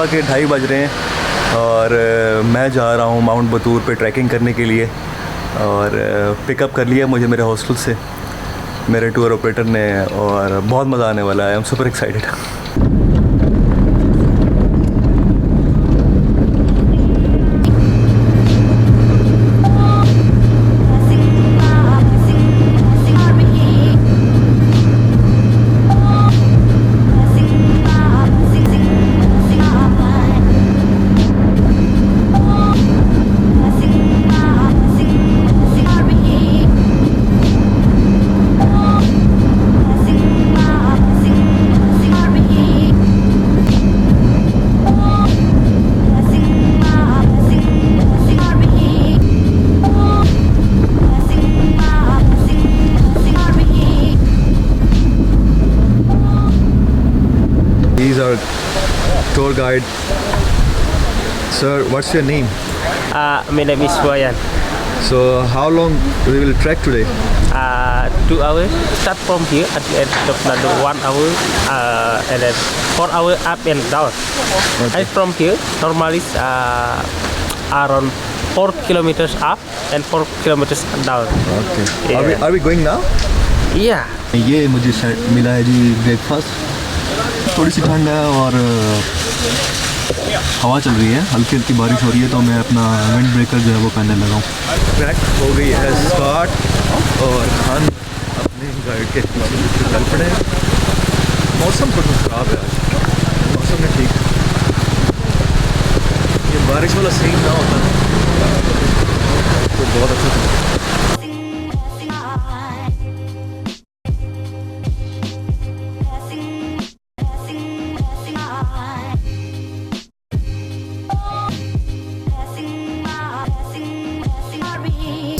सुबह के 2:30 बज रहे हैं और मैं जा रहा हूँ माउंट बतूर पे ट्रैकिंग करने के लिए। और पिकअप कर लिया मुझे मेरे हॉस्टल से मेरे टूर ऑपरेटर ने, और बहुत मज़ा आने वाला है। I am super excited. Tour guide. Sir, what's your name? My name is Wayan. So, how long we will trek today? 2 hours. Start from here at the end of another 1 hour, and then 4 hours up and down. Okay. And from here, normally around 4 kilometers up and 4 kilometers down. Okay. Yeah. Are we going now? Yeah. ये मुझे मिला है जी breakfast. थोड़ी सी ठंड है और हवा चल रही है, हल्की हल्की बारिश हो रही है, तो मैं अपना विंड ब्रेकर जो है वो पहनने लगा हूँ। ट्रैक हो गई है स्टार्ट और हम अपने गाइड के पीछे चल पड़े हैं। मौसम थोड़ा ख़राब है आज, मौसम में ठीक। ये बारिश वाला सीन ना होता तो बहुत अच्छा था।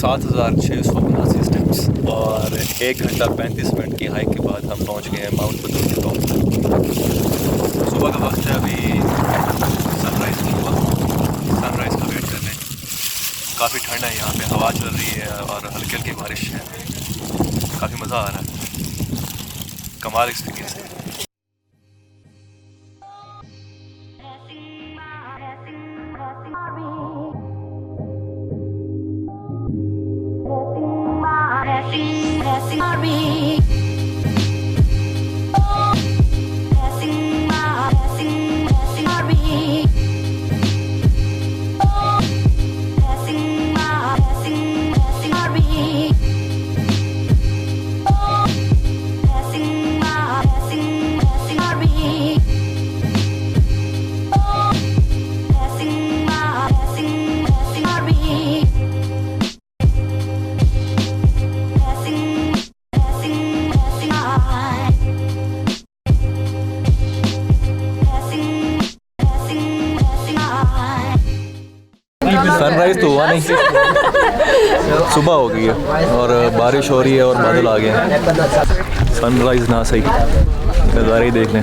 सात 7,679 स्टेप्स और 1 घंटा 35 मिनट की हाइक के बाद हम पहुंच गए हैं माउंट बतूर के टॉप। सुबह का वक्त है, अभी सनराइज़ नहीं हुआ, सनराइज़ का वेट कर रहे हैं। काफ़ी ठंड है यहाँ पे, हवा चल रही है और हल्की हल्की बारिश है। काफ़ी मज़ा आ रहा है, कमाल एक्सपीरियंस है। सनराइज़ तो हुआ नहीं, सुबह हो गई है और बारिश हो रही है और बादल आ गए हैं। सनराइज़ ना सही, नज़ारे ही देख लें।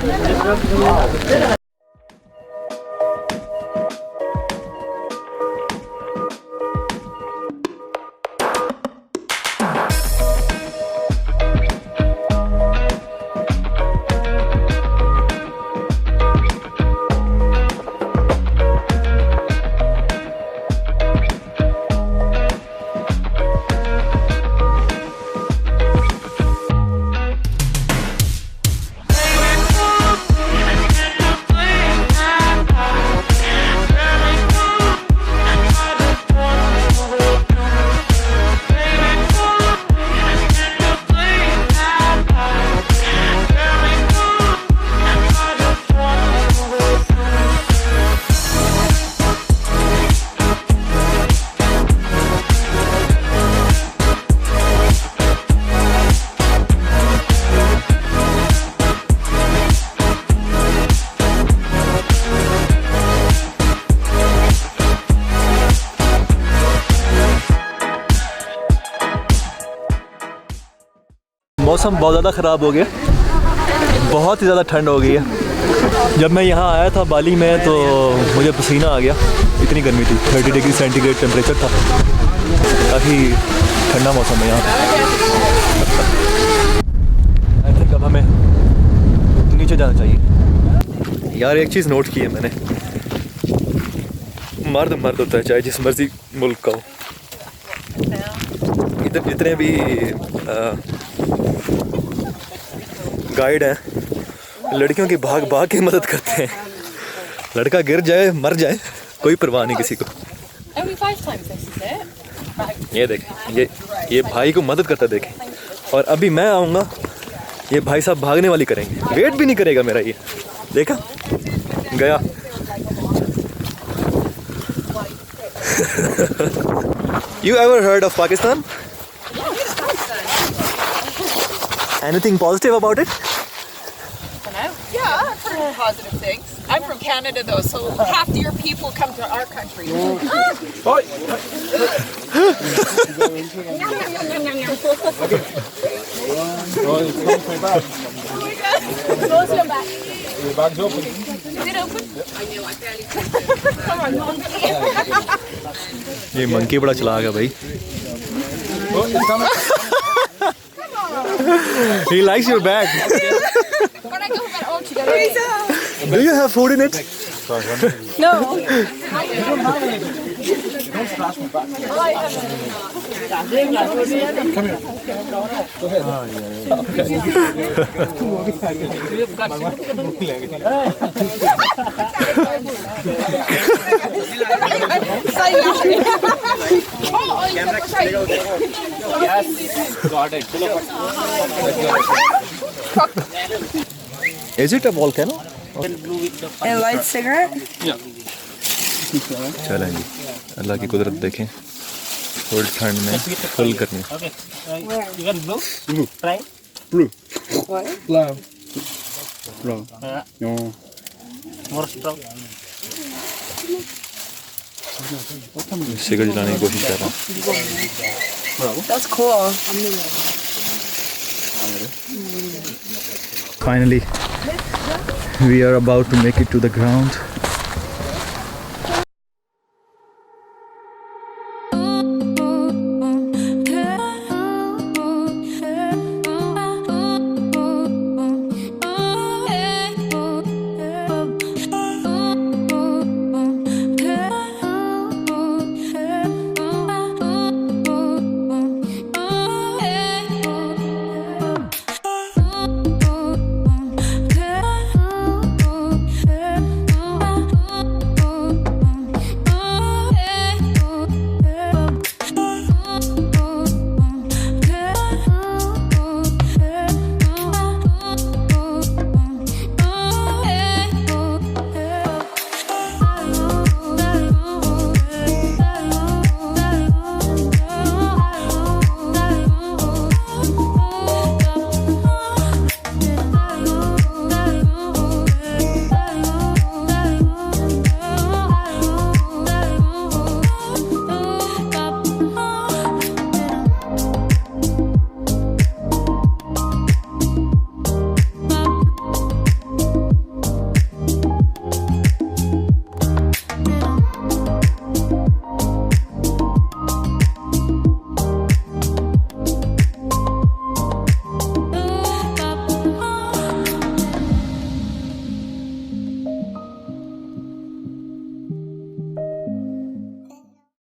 मौसम बहुत ज़्यादा ख़राब हो गया, बहुत ही ज़्यादा ठंड हो गई है। जब मैं यहाँ आया था बाली में तो मुझे पसीना आ गया, इतनी गर्मी थी। 30 डिग्री सेंटीग्रेड टेम्परेचर था, काफ़ी ठंडा मौसम है यहाँ। आई थिंक अब हमें नीचे जाना चाहिए। यार एक चीज़ नोट की है मैंने, मर्द मर्द होता है, चाहे जिस मर्जी मुल्क का हो। इधर जितने भी गाइड हैं, लड़कियों की भाग भाग के मदद करते हैं। लड़का गिर जाए मर जाए कोई परवाह नहीं किसी को। ये देखें, ये भाई को मदद करता देखें। और अभी मैं आऊँगा, ये भाई साहब भागने वाली करेंगे, वेट भी नहीं करेगा मेरा। ये देखा गया। You ever heard of Pakistan? Anything positive about it? Yeah, I've heard positive things. I'm from Canada though, so half of your people come to our country. Close your back. Your bag's open. Is it open? Come on, monkey. ये monkey बड़ा चलाक है भाई। He likes your bag. When I go get all together. Do you have food in it? No. Is it a volcano? And a light cigarette? चलें जी, अल्लाह की कुदरत देखें। थोड़ी ठंड में फुल करनी। Okay. You want blue? Try. What? More strong. Cigarette जलाने की कोशिश कर रहा हूँ। That's cool. Finally, we are about to make it to the ground.